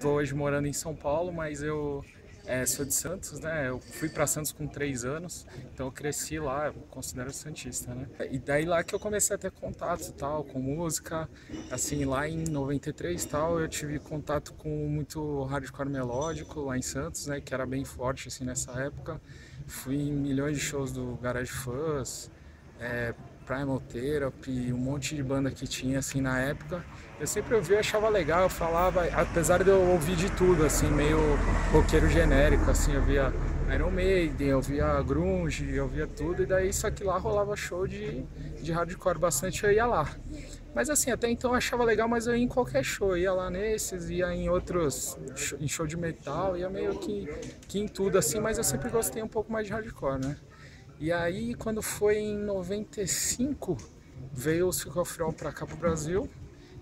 tô hoje morando em São Paulo, mas eu sou de Santos, né? Eu fui para Santos com 3 anos, então eu cresci lá, eu considero santista, né? E daí lá que eu comecei a ter contato tal com música, assim, lá em 93 tal, eu tive contato com muito hardcore melódico lá em Santos, né? Que era bem forte assim nessa época. Fui em milhões de shows do Garage Fuzz, é, Primal Therapy, um monte de banda que tinha assim na época. Eu sempre ouvia, achava legal, eu falava, apesar de eu ouvir de tudo, assim, meio roqueiro genérico, assim, eu via Iron Maiden, eu via grunge, eu via tudo, e daí só que lá rolava show de hardcore bastante, eu ia lá. Mas assim, até então eu achava legal, mas eu ia em qualquer show, eu ia lá nesses, ia em outros, em show de metal, ia meio que em tudo assim, mas eu sempre gostei um pouco mais de hardcore, né? E aí, quando foi em 95, veio o Sick of Roll pra cá pro Brasil.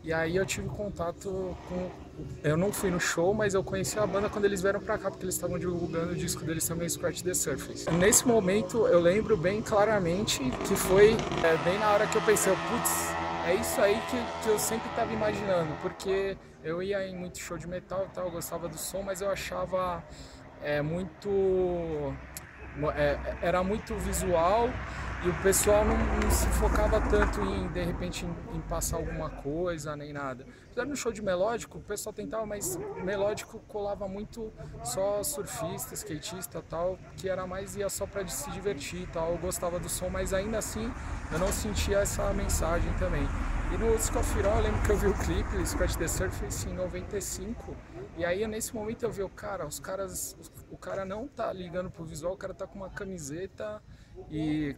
E aí eu tive contato com. Eu não fui no show, mas eu conheci a banda quando eles vieram pra cá, porque eles estavam divulgando o disco deles também, Scratch the Surface. Nesse momento eu lembro bem claramente que foi bem na hora que eu pensei, putz, é isso aí que eu sempre estava imaginando, porque eu ia em muito show de metal e tal, eu gostava do som, mas eu achava muito era muito visual e o pessoal não se focava tanto em, de repente, em passar alguma coisa, nem nada. Apesar no show de melódico, o pessoal tentava, mas melódico colava muito só surfista, skatista tal, que era mais, ia só para se divertir e tal. Eu gostava do som, mas ainda assim eu não sentia essa mensagem também. E no Scofirol eu lembro que eu vi o clipe, Scratch the Surface, em 95, e aí nesse momento eu vi, o cara não tá ligando pro visual, o cara tá com uma camiseta e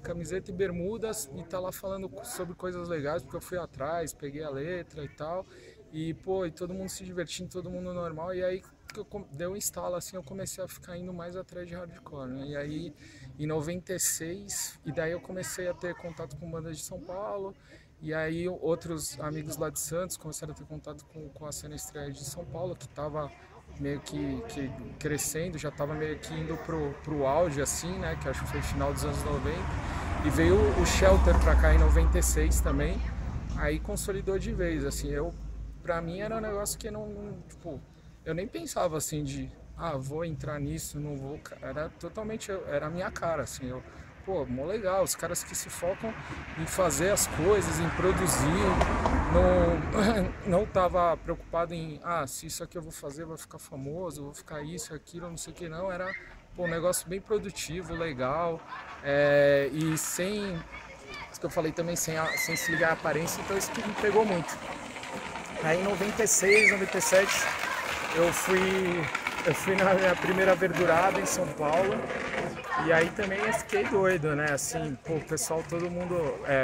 bermudas e tá lá falando sobre coisas legais, porque eu fui atrás, peguei a letra e tal, e pô, e todo mundo se divertindo, todo mundo normal, e aí que deu um estalo assim, eu comecei a ficar indo mais atrás de hardcore, né? E aí em 96, e daí eu comecei a ter contato com bandas de São Paulo, e aí outros amigos lá de Santos começaram a ter contato com a cena estreia de São Paulo, que estava meio que crescendo, já estava meio que indo pro auge assim, né, que acho que foi final dos anos 90. E veio o Shelter pra cá em 96 também, aí consolidou de vez, assim, pra mim era um negócio que tipo, eu nem pensava assim vou entrar nisso, não vou, era totalmente, era a minha cara, assim, pô, mó legal, os caras que se focam em fazer as coisas, em produzir, não tava preocupado em, se isso aqui eu vou fazer vai ficar famoso, vou ficar isso, aquilo, não sei o que não, era, pô, um negócio bem produtivo, legal, e sem, isso que eu falei também, sem se ligar à aparência, então isso que me pegou muito. Aí em 96, 97, eu fui, eu fui na minha primeira verdurada em São Paulo. E aí também eu fiquei doido, né? Assim, pô, o pessoal, todo mundo,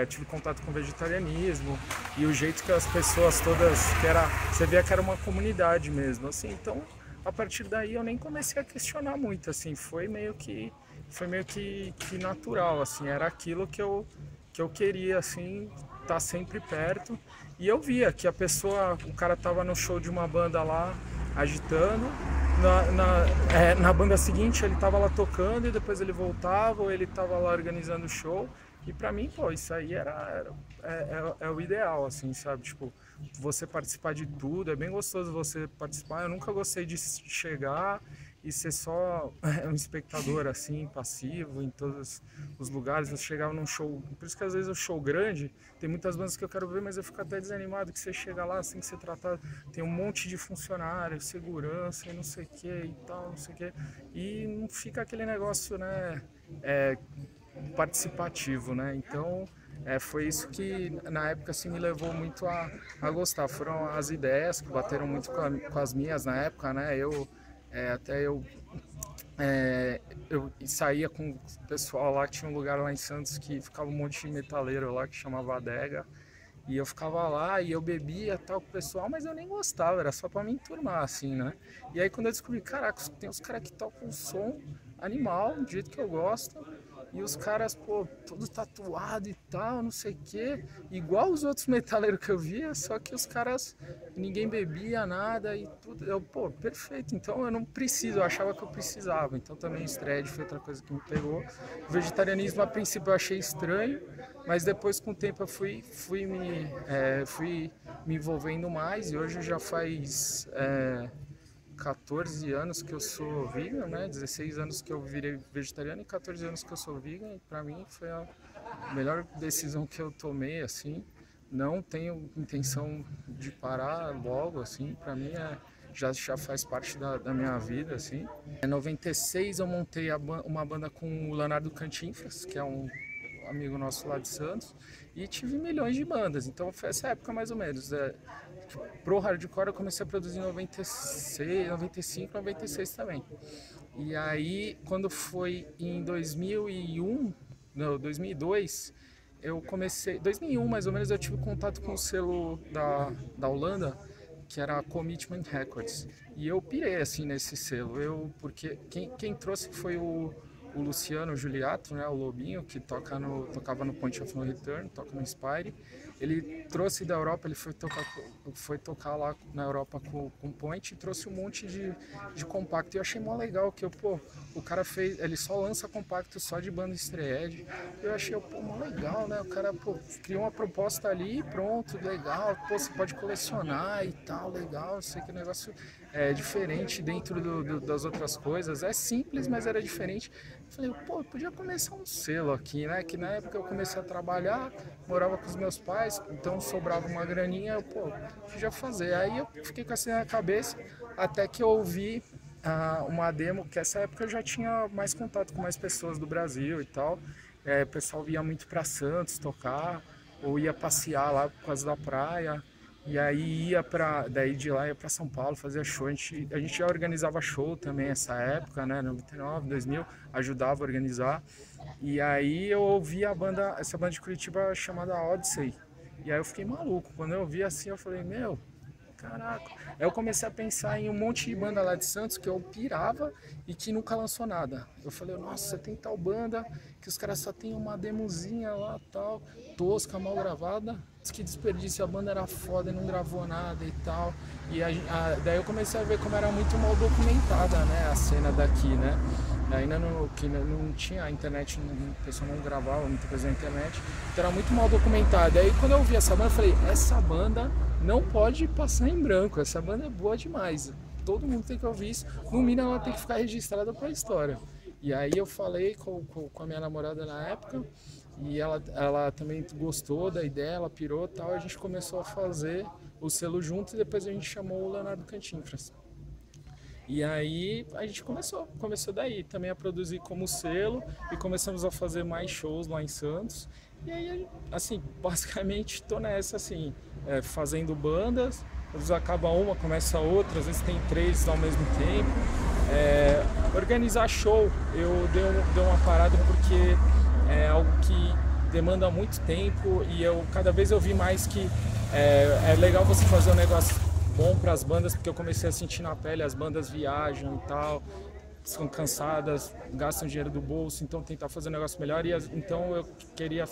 tive contato com vegetarianismo e o jeito que as pessoas todas, você via que era uma comunidade mesmo, assim. Então, a partir daí eu nem comecei a questionar muito, assim, foi meio que natural, assim, era aquilo que eu queria, assim, estar sempre perto. E eu via que o cara tava no show de uma banda lá, agitando, na banda seguinte ele tava lá tocando e depois ele voltava ou ele tava lá organizando o show. E pra mim, pô, isso aí é o ideal, assim, sabe? Tipo, você participar de tudo, é bem gostoso você participar. Eu nunca gostei de chegar e ser só um espectador, assim, passivo em todos os lugares. Você chegava num show, por isso que às vezes o show grande, tem muitas bandas que eu quero ver, mas eu fico até desanimado que você chega lá, assim, que ser tratado, tem um monte de funcionário, segurança e não sei o que e tal, não sei o que, e não fica aquele negócio, né, é, participativo, né? Então, foi isso que na época assim, me levou muito a gostar. Foram as ideias que bateram muito com as minhas na época, né? Até eu saía com o pessoal lá, tinha um lugar lá em Santos que ficava um monte de metaleiro lá que chamava Adega. E eu ficava lá e eu bebia tal com o pessoal, mas eu nem gostava, era só pra me enturmar, assim, né? E aí quando eu descobri, caraca, tem os caras que tocam som animal, do jeito que eu gosto, e os caras, pô, todo tatuado e tal, não sei o quê, igual os outros metaleiros que eu via, só que os caras, ninguém bebia nada e tudo. Eu, pô, perfeito, então eu não preciso, eu achava que eu precisava. Então também o thread foi outra coisa que me pegou. O vegetarianismo a princípio eu achei estranho, mas depois com o tempo eu fui me envolvendo mais e hoje já faz 14 anos que eu sou vegan, né? 16 anos que eu virei vegetariano e 14 anos que eu sou vegan. E pra mim foi a melhor decisão que eu tomei, assim. Não tenho intenção de parar logo, assim. Pra mim já faz parte da minha vida, assim. Em 96 eu montei uma banda com o Leonardo Cantinfras, que é um amigo nosso lá de Santos, e tive milhões de bandas, então foi essa época mais ou menos. Pro hardcore eu comecei a produzir em 96, 95, 96 também. E aí, quando foi em 2001, não, 2002, eu comecei, 2001 mais ou menos, eu tive contato com o selo da Holanda, que era a Commitment Records. E eu pirei assim nesse selo, porque quem trouxe foi o Luciano Giuliato, né, o Lobinho, que tocava no Point of No Return, toca no Inspire. Ele trouxe da Europa, ele foi tocar lá na Europa com o Point e trouxe um monte de compacto. E eu achei mó legal que o cara fez, ele só lança compacto só de banda Strayed. Eu achei, mó legal, né? O cara, criou uma proposta ali, pronto, legal, você pode colecionar e tal, legal, eu sei que o negócio é diferente dentro das outras coisas. É simples, mas era diferente. Falei, podia começar um selo aqui, né? Que na época eu comecei a trabalhar, morava com os meus pais, então sobrava uma graninha, podia fazer. Aí eu fiquei com assim na cabeça, até que eu ouvi uma demo, que essa época eu já tinha mais contato com mais pessoas do Brasil e tal. O pessoal ia muito para Santos tocar, ou ia passear lá por causa da praia. E aí daí de lá ia para São Paulo, fazia show. A gente já organizava show também nessa época, né? 99, 2000, ajudava a organizar. E aí eu ouvi essa banda de Curitiba chamada Odyssey. E aí eu fiquei maluco. Quando eu vi assim, eu falei, meu, caraca. Aí eu comecei a pensar em um monte de banda lá de Santos que eu pirava e que nunca lançou nada. Eu falei, nossa, tem tal banda que os caras só tem uma demozinha lá, tal, tosca, mal gravada. Que desperdício, a banda era foda e não gravou nada e tal. E daí eu comecei a ver como era muito mal documentada, né, a cena daqui, né. Ainda não tinha a internet, o pessoal não gravava muita coisa na internet, então era muito mal documentada. Aí quando eu vi essa banda, eu falei, essa banda não pode passar em branco, essa banda é boa demais, todo mundo tem que ouvir isso, no mínimo ela tem que ficar registrada para a história. E aí eu falei com a minha namorada na época, e ela também gostou da ideia, ela pirou e tal, a gente começou a fazer o selo junto e depois a gente chamou o Leonardo Cantinfras. E aí a gente começou daí também a produzir como selo e começamos a fazer mais shows lá em Santos. E aí, assim, basicamente tô nessa, assim, fazendo bandas, às vezes acaba uma, começa outra, às vezes tem 3 ao mesmo tempo. Organizar show, eu dei uma parada porque é algo que demanda muito tempo e cada vez eu vi mais que é legal você fazer um negócio bom para as bandas, porque eu comecei a sentir na pele, as bandas viajam e tal, são cansadas, gastam dinheiro do bolso, então tentar fazer um negócio melhor. Então eu queria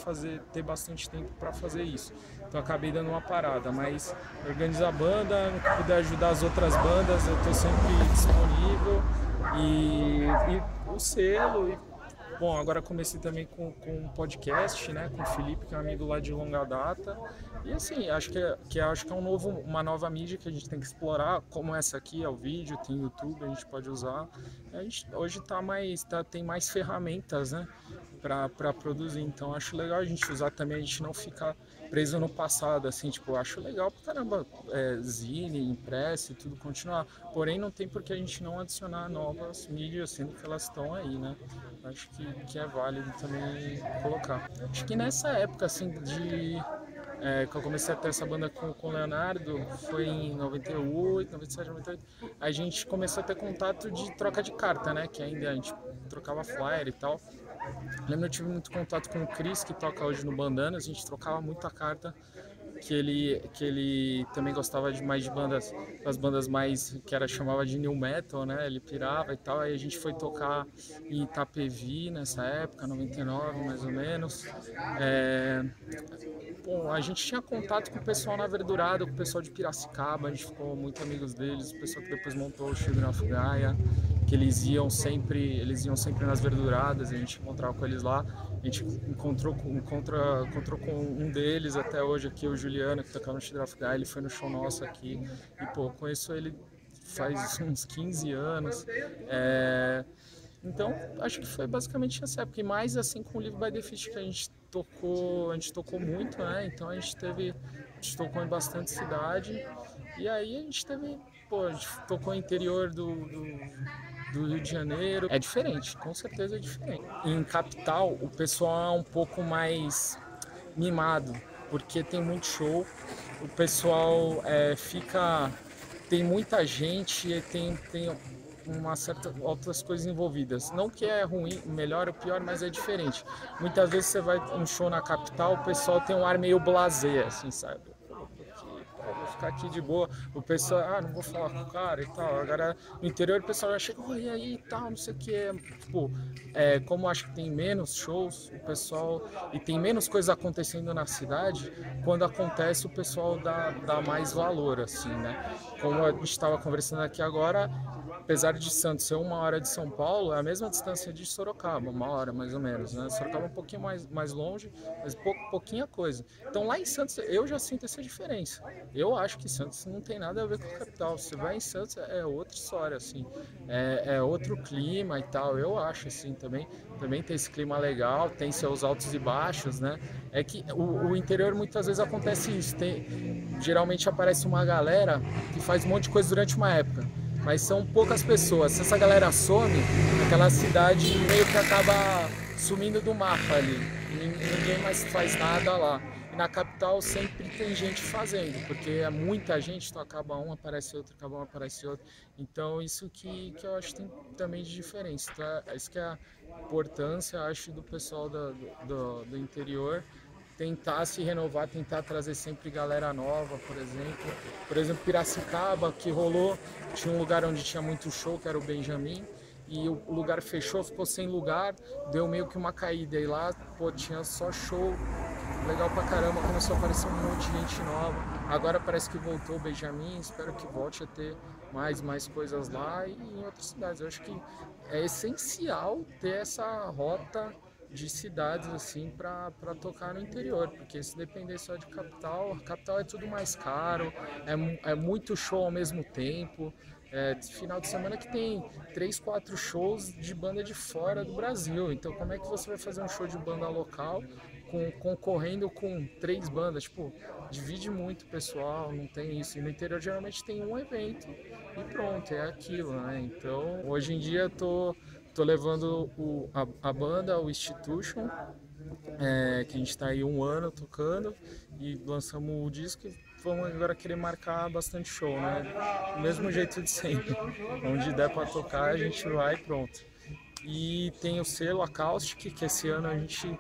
ter bastante tempo para fazer isso. Então acabei dando uma parada, mas organizar a banda, no que puder ajudar as outras bandas, eu estou sempre disponível. E o selo. Bom, agora comecei também com um podcast, né, com o Felipe, que é um amigo lá de longa data. E assim, acho que é uma nova mídia que a gente tem que explorar, como essa aqui, é o vídeo, tem YouTube, a gente pode usar. A gente hoje tem mais ferramentas, né, para produzir, então acho legal a gente usar também, a gente não ficar preso no passado, assim, tipo, acho legal pra caramba, zine, impresso e tudo continuar, porém não tem por que a gente não adicionar novas mídias, sendo que elas estão aí, né, acho que é válido também colocar. Acho que nessa época, assim, que eu comecei a ter essa banda com o Leonardo, foi em 98, 97, 98, a gente começou a ter contato de troca de carta, né, que ainda a gente trocava flyer e tal. Lembro que eu tive muito contato com o Chris, que toca hoje no Bandanas, a gente trocava muita carta, que ele também gostava mais de bandas, das bandas mais, chamava de new metal, né, ele pirava e tal, aí a gente foi tocar em Itapevi nessa época, 99 mais ou menos. Bom, a gente tinha contato com o pessoal na Verdurada, com o pessoal de Piracicaba, a gente ficou muito amigos deles, o pessoal que depois montou o Children of Gaia, que eles iam sempre nas Verduradas, a gente encontrava com eles lá, a gente encontrou com um deles até hoje aqui, o Juliano, que tocava no Children of Gaia, ele foi no show nosso aqui, e conheço ele faz uns 15 anos. Então, acho que foi basicamente essa época. E mais assim com o Live by the Fish que a gente tocou muito, né? Então a gente tocou em bastante cidade. E aí a gente tocou no interior do Rio de Janeiro. É diferente, com certeza é diferente. Em capital, o pessoal é um pouco mais mimado, porque tem muito show, o pessoal tem muita gente e tem uma certa outras coisas envolvidas. Não que é ruim, melhor ou pior, mas é diferente. Muitas vezes você vai um show na capital, o pessoal tem um ar meio blasé, assim, sabe? Vou ficar aqui de boa. O pessoal, não vou falar com o cara e tal. Agora no interior o pessoal já chega, e aí e tal, não sei o que. Tipo, como acho que tem menos shows, o pessoal, e tem menos coisas acontecendo na cidade, quando acontece o pessoal dá mais valor, assim, né? Como a gente estava conversando aqui agora, apesar de Santos ser 1 hora de São Paulo, é a mesma distância de Sorocaba, 1 hora mais ou menos, né? Sorocaba é um pouquinho mais longe, mas pouquinha coisa. Então lá em Santos eu já sinto essa diferença. Eu acho que Santos não tem nada a ver com a capital. Você vai em Santos é outra história, assim, é outro clima e tal. Eu acho assim também tem esse clima legal, tem seus altos e baixos, né? É que o interior muitas vezes acontece isso. Geralmente aparece uma galera que faz um monte de coisa durante uma época, mas são poucas pessoas. Se essa galera some, aquela cidade meio que acaba sumindo do mapa ali, e ninguém mais faz nada lá. E na capital sempre tem gente fazendo, porque é muita gente, então acaba um, aparece outro, acaba um, aparece outro. Então isso que eu acho que tem também de diferença. Então, isso que é a importância, acho, do pessoal do interior, tentar se renovar, tentar trazer sempre galera nova, por exemplo. Por exemplo, Piracicaba, que rolou, tinha um lugar onde tinha muito show, que era o Benjamin, e o lugar fechou, ficou sem lugar, deu meio que uma caída. E lá, tinha só show, legal pra caramba, começou a aparecer um monte de gente nova. Agora parece que voltou o Benjamin, espero que volte a ter mais coisas lá e em outras cidades. Eu acho que é essencial ter essa rota de cidades assim para tocar no interior, porque se depender só de capital é tudo mais caro, é muito show ao mesmo tempo. Final de semana que tem 3, 4 shows de banda de fora do Brasil, então como é que você vai fazer um show de banda local concorrendo com 3 bandas? Tipo, divide muito pessoal, não tem isso. E no interior geralmente tem um evento e pronto, é aquilo, né? Então hoje em dia tô levando a banda, o Institution, que a gente está aí 1 ano tocando e lançamos o disco e vamos agora querer marcar bastante show, né? Do mesmo jeito de sempre. Onde der para tocar a gente vai e pronto. E tem o selo Acoustic, que esse ano a gente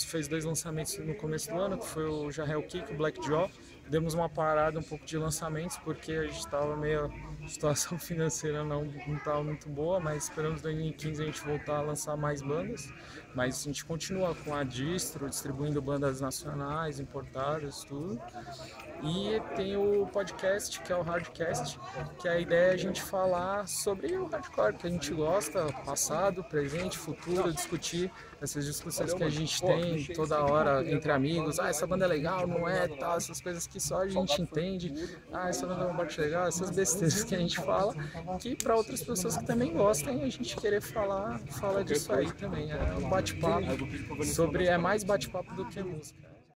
fez 2 lançamentos no começo do ano, que foi o Jarrell Kick e o Black Jaw. Demos uma parada um pouco de lançamentos, porque a gente estava meio... A situação financeira não estava muito boa, mas esperamos em 2015 a gente voltar a lançar mais bandas. Mas a gente continua com a distro, distribuindo bandas nacionais, importadas, tudo. E tem o podcast, que é o Hardcast, que a ideia é a gente falar sobre o hardcore, que a gente gosta, passado, presente, futuro, discutir essas discussões que a gente tem toda hora entre amigos. Essa banda é legal, não é, tal, essas coisas que só a gente entende. Essa banda é uma parte legal, essas besteiras que a gente fala, que para outras pessoas que também gostam, a gente querer falar disso aí também. É um bate-papo é mais bate-papo do que música.